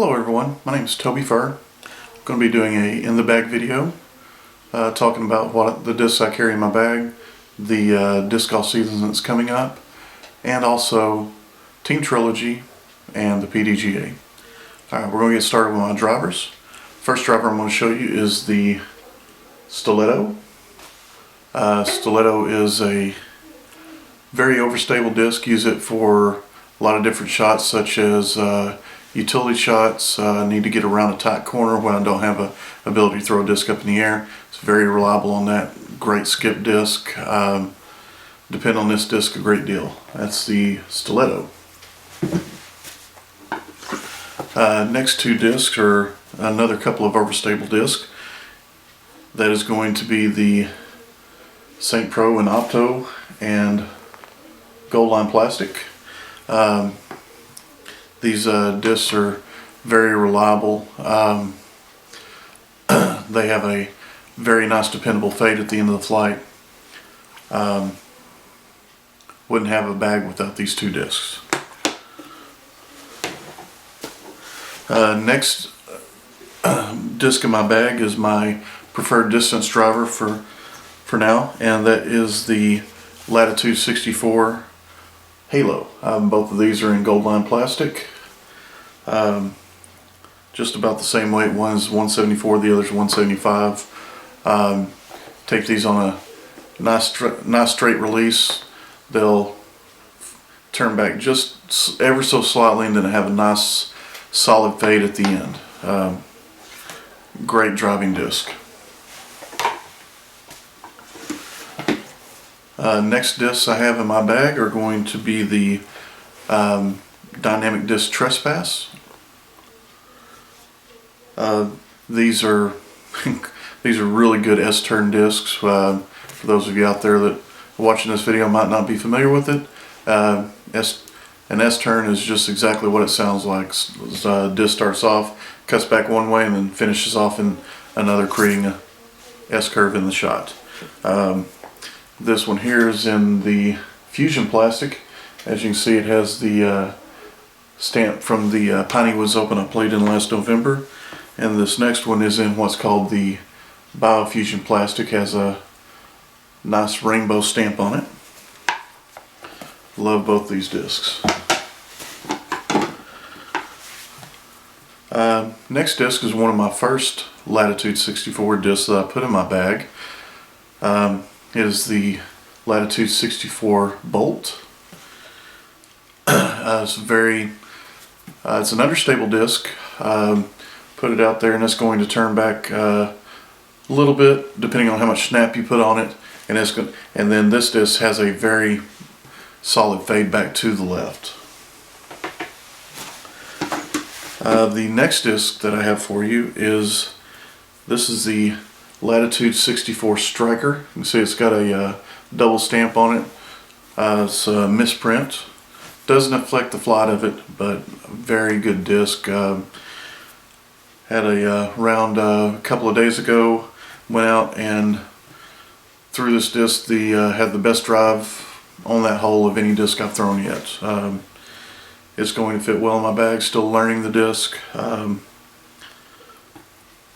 Hello everyone, my name is Toby Furr. I'm going to be doing a in the bag video talking about what the discs I carry in my bag, the disc golf season that's coming up, and also Team Trilogy and the PDGA. Alright, we're going to get started with my drivers. First driver I'm going to show you is the Stiletto. Stiletto is a very overstable disc. Use it for a lot of different shots, such as utility shots. Need to get around a tight corner when I don't have a ability to throw a disc up in the air. It's very reliable on that. Great skip disc. Depend on this disc a great deal. That's the Stiletto. Next two discs are another couple of overstable discs. That is going to be the St. Pro and Opto and Gold Line Plastic. These discs are very reliable. They have a very nice dependable fade at the end of the flight. Wouldn't have a bag without these two discs. Next disc in my bag is my preferred distance driver for now, and that is the Latitude 64 Halo. Both of these are in Gold Line Plastic. Just about the same weight. One is 174, the other is 175. Take these on a nice straight release. They'll turn back just ever so slightly, and then have a nice solid fade at the end. Great driving disc. Next discs I have in my bag are going to be the Dynamic Disc Trespass. These are really good S-turn discs. For those of you out there that are watching this video might not be familiar with it, an S-turn is just exactly what it sounds like. Disc starts off, cuts back one way, and then finishes off in another, creating a S-curve in the shot. This one here is in the Fusion Plastic. As you can see, it has the stamp from the Piney Woods Open I played in last November. And this next one is in what's called the Biofusion Plastic. Has a nice rainbow stamp on it. Love both these discs. Next disc is one of my first Latitude 64 discs that I put in my bag. Is the Latitude 64 Bolt. It's an understable disc. Put it out there, and it's going to turn back a little bit depending on how much snap you put on it, and then this disc has a very solid fade back to the left. The next disc that I have for you is the Latitude 64 Striker. You can see it's got a double stamp on it. It's a misprint. Doesn't affect the flight of it, but very good disc. Had a round a couple of days ago. Went out and threw this disc. Had the best drive on that hole of any disc I've thrown yet. It's going to fit well in my bag. Still learning the disc.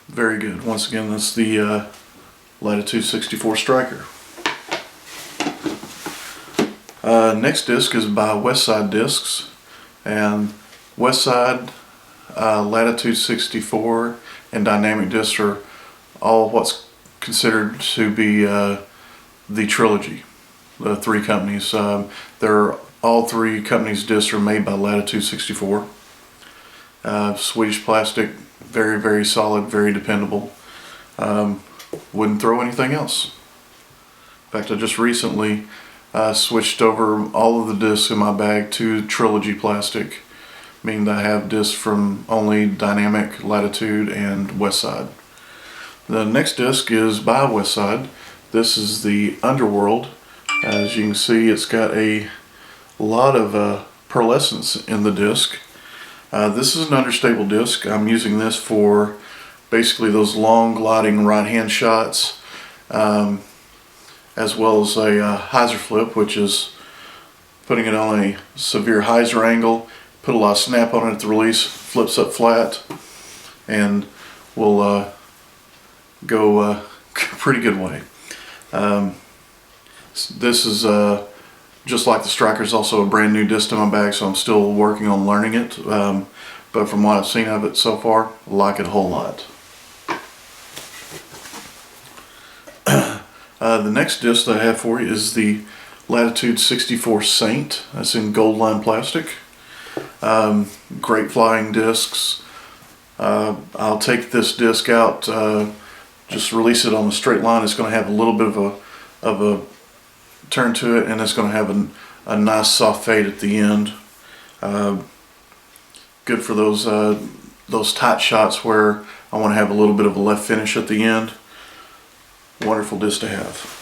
Very good. Once again, that's the Latitude 64 Striker. Next disc is by Westside Discs, and Westside, Latitude 64, and Dynamic Discs are all what's considered to be the Trilogy. The three companies. All three companies' discs are made by Latitude 64. Swedish plastic. Very, very solid, very dependable. Wouldn't throw anything else. In fact, I just recently switched over all of the discs in my bag to Trilogy plastic, meaning that I have discs from only Dynamic, Latitude, and Westside. The next disc is by Westside. This is the Underworld. As you can see, it's got a lot of pearlescence in the disc. This is an understable disc. I'm using this for basically those long gliding right hand shots, as well as a hyzer flip, which is putting it on a severe hyzer angle put a lot of snap on it at the release, flips up flat, and will go a pretty good way. This is just like the Striker's also a brand new disc to my bag, so I'm still working on learning it. But from what I've seen of it so far, I like it a whole lot. The next disc that I have for you is the Latitude 64 Saint. That's in gold line plastic. Great flying discs. I'll take this disc out, just release it on the straight line. It's going to have a little bit of a turn to it, and it's going to have a nice soft fade at the end. Good for those tight shots where I want to have a little bit of a left finish at the end. Wonderful disc to have.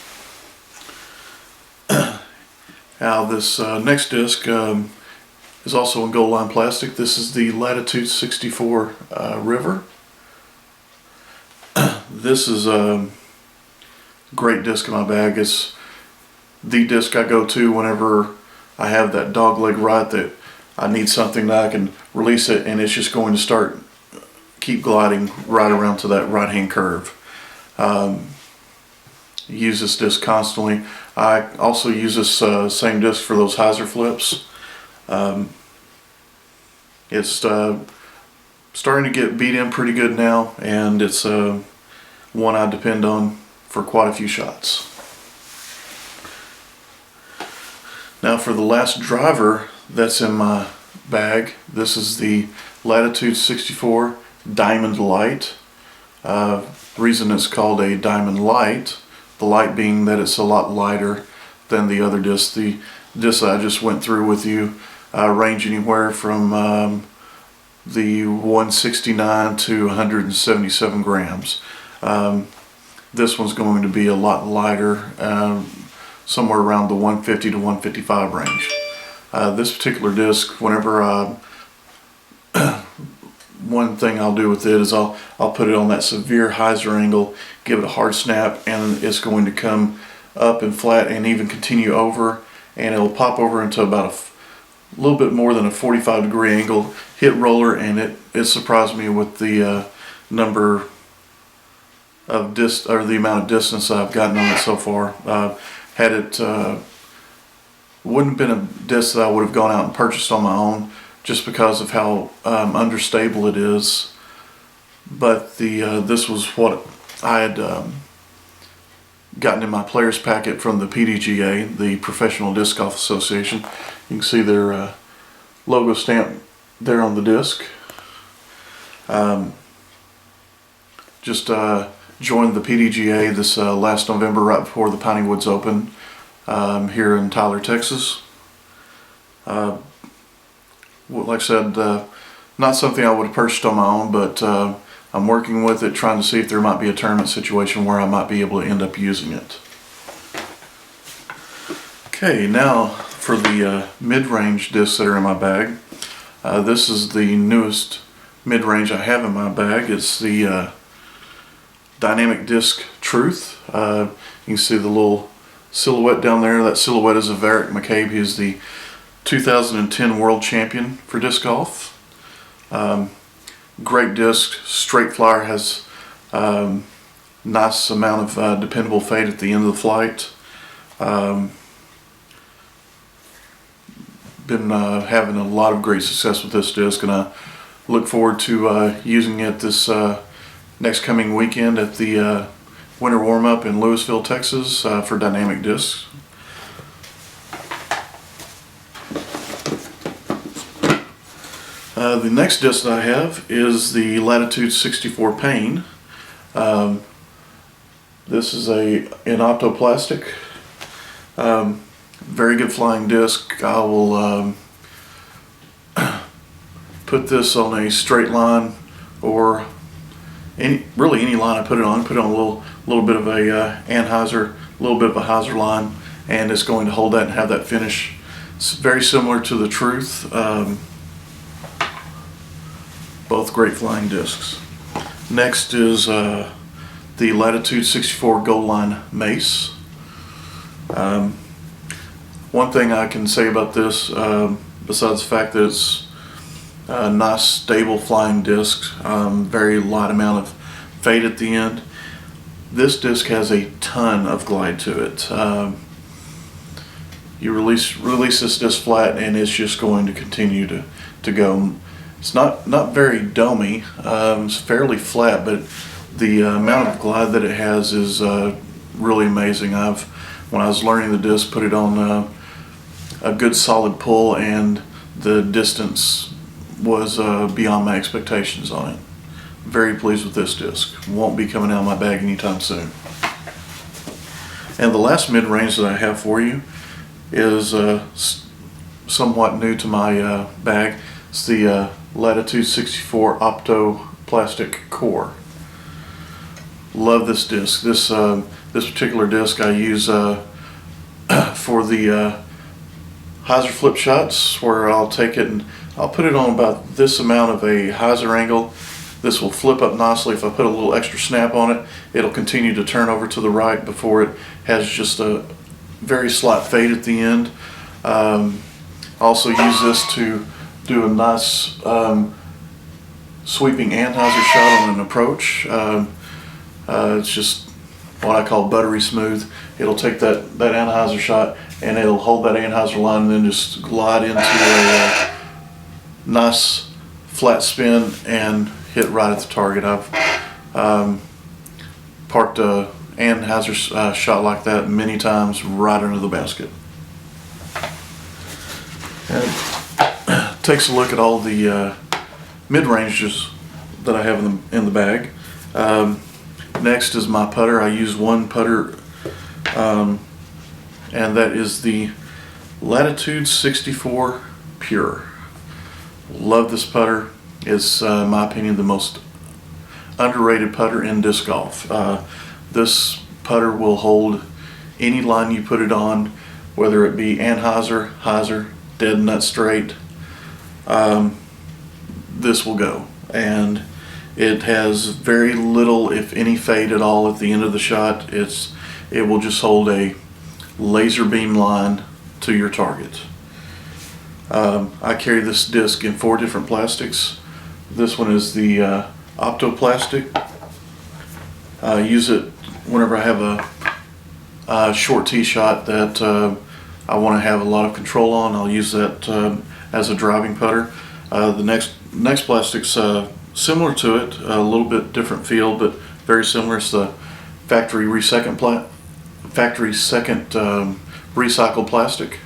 Now this next disc is also in gold line plastic. This is the Latitude 64 River. This is a great disc in my bag. It's the disc I go to whenever I have that dogleg ride that I need something that I can release it and it's just going to keep gliding right around to that right hand curve. Use this disc constantly. I also use this same disc for those hyzer flips. It's starting to get beat in pretty good now, and it's one I depend on for quite a few shots. Now for the last driver that's in my bag, this is the Latitude 64 Diamond Light. The reason it's called a Diamond Light, the light being that it's a lot lighter than the other discs. The discs I just went through with you range anywhere from the 169 to 177 grams. This one's going to be a lot lighter, somewhere around the 150 to 155 range. This particular disc, whenever one thing I'll do with it is I'll put it on that severe hyzer angle, give it a hard snap, and it's going to come up and flat and even continue over, and it'll pop over into about a little bit more than a 45-degree angle, hit roller, and it surprised me with the number of the amount of distance I've gotten on it so far. Had it wouldn't have been a disc that I would have gone out and purchased on my own, just because of how understable it is. But this was what I had gotten in my player's packet from the PDGA, the Professional Disc Golf Association. You can see their logo stamp there on the disc. Just joined the PDGA this last November, right before the Piney Woods Open here in Tyler, Texas. Like I said, not something I would have purchased on my own, but I'm working with it, trying to see if there might be a tournament situation where I might be able to end up using it. Okay, now for the mid-range discs that are in my bag. This is the newest mid-range I have in my bag. It's the Dynamic Disc Truth. You can see the little silhouette down there. That silhouette is of Eric McCabe. He is the 2010 World Champion for disc golf. Great disc, straight flyer, has nice amount of dependable fade at the end of the flight. Been having a lot of great success with this disc, and I look forward to using it this next coming weekend at the winter warm-up in Lewisville, Texas for dynamic discs. The next disc that I have is the Latitude 64 Pain. This is in optoplastic. Very good flying disc. I will put this on a straight line, or really any line I put it on. Put it on a little bit of a Anheuser, a little bit of a hyzer line, and it's going to hold that and have that finish. It's very similar to the Truth. Both great flying discs. Next is the Latitude 64 Gold Line Mace. One thing I can say about this, besides the fact that it's Nice stable flying disc, very light amount of fade at the end. This disc has a ton of glide to it. You release this disc flat and it's just going to continue to go. It's not very domey, it's fairly flat, but the amount of glide that it has is really amazing. When I was learning the disc, put it on a good solid pull, and the distance was beyond my expectations on it. Very pleased with this disc. Won't be coming out of my bag anytime soon. And the last mid-range that I have for you is somewhat new to my bag. It's the Latitude 64 Opto Plastic Core. Love this disc. This particular disc I use for the hyzer flip shots, where I'll take it and I'll put it on about this amount of a hyzer angle. This will flip up nicely. If I put a little extra snap on it, it'll continue to turn over to the right before it has just a very slight fade at the end. Also use this to do a nice sweeping anhyzer shot on an approach. It's just what I call buttery smooth. It'll take that anhyzer shot and it'll hold that anhyzer line and then just glide into a nice flat spin and hit right at the target. I've parked a anhyzer shot like that many times right under the basket. And takes a look at all the mid-ranges that I have in the bag. Next is my putter. I use one putter, and that is the Latitude 64 Pure. Love this putter. It's, in my opinion, the most underrated putter in disc golf. This putter will hold any line you put it on, whether it be anhyzer, hyzer, dead nut straight. This will go, and it has very little, if any, fade at all at the end of the shot. It will just hold a laser beam line to your target. I carry this disc in 4 different plastics. This one is the Opto Plastic. I use it whenever I have a short tee shot that I want to have a lot of control on. I'll use that as a driving putter. The next plastic's similar to it, a little bit different feel, but very similar. It's the factory second recycled plastic.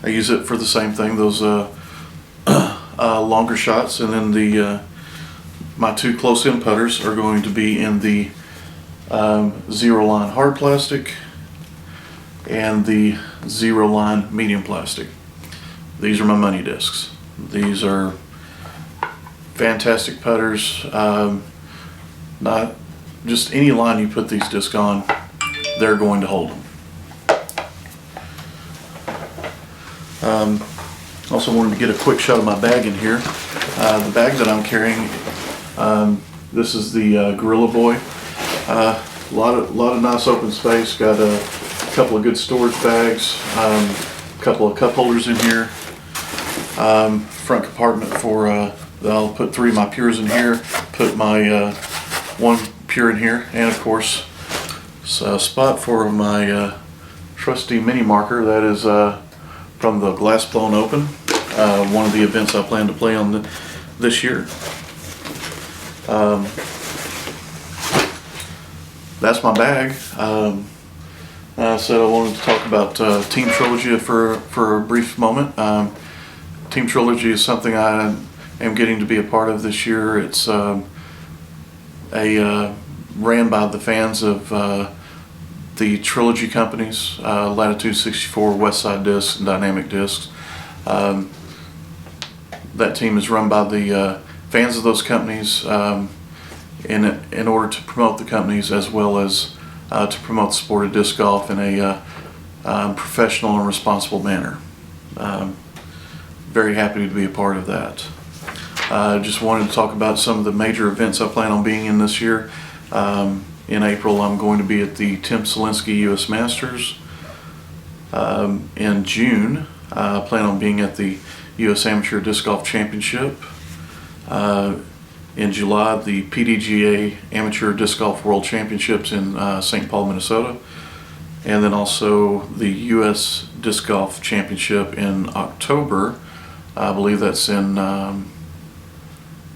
I use it for the same thing, those longer shots, and then my 2 close-in putters are going to be in the Zero Line hard plastic and the Zero Line medium plastic. These are my money discs. These are fantastic putters. Not just any line you put these discs on, they're going to hold them. Also wanted to get a quick shot of my bag in here. The bag that I'm carrying, this is the Gorilla Boy. A lot of nice open space. Got a couple of good storage bags, a couple of cup holders in here. Front compartment for I'll put 3 of my Pures in here. Put my 1 Pure in here, and of course, a spot for my trusty mini marker. That is from the Glass Blown Open, one of the events I plan to play on this year. That's my bag. I said I wanted to talk about Team Trilogy for a brief moment. Team Trilogy is something I am getting to be a part of this year. It's ran by the fans of the Trilogy companies, Latitude 64, Westside Discs, and Dynamic Discs. That team is run by the fans of those companies in order to promote the companies, as well as to promote the sport of disc golf in a professional and responsible manner. Very happy to be a part of that. Just wanted to talk about some of the major events I plan on being in this year. In April, I'm going to be at the Tim Selinsky U.S. Masters. In June, I plan on being at the U.S. Amateur Disc Golf Championship. In July, the PDGA Amateur Disc Golf World Championships in St. Paul, Minnesota. And then also the U.S. Disc Golf Championship in October. I believe that's in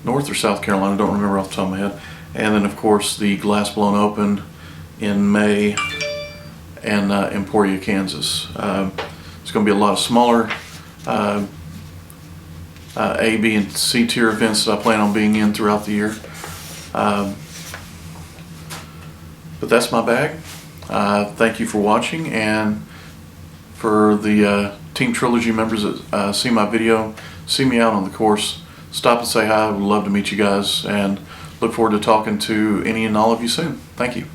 North or South Carolina, I don't remember off the top of my head. And then of course the Glass Blown Open in May in Emporia, Kansas. It's going to be a lot of smaller A, B, and C tier events that I plan on being in throughout the year. But that's my bag. Thank you for watching, and for the Team Trilogy members that see my video, see me out on the course, stop and say hi. I would love to meet you guys, and look forward to talking to any and all of you soon. Thank you.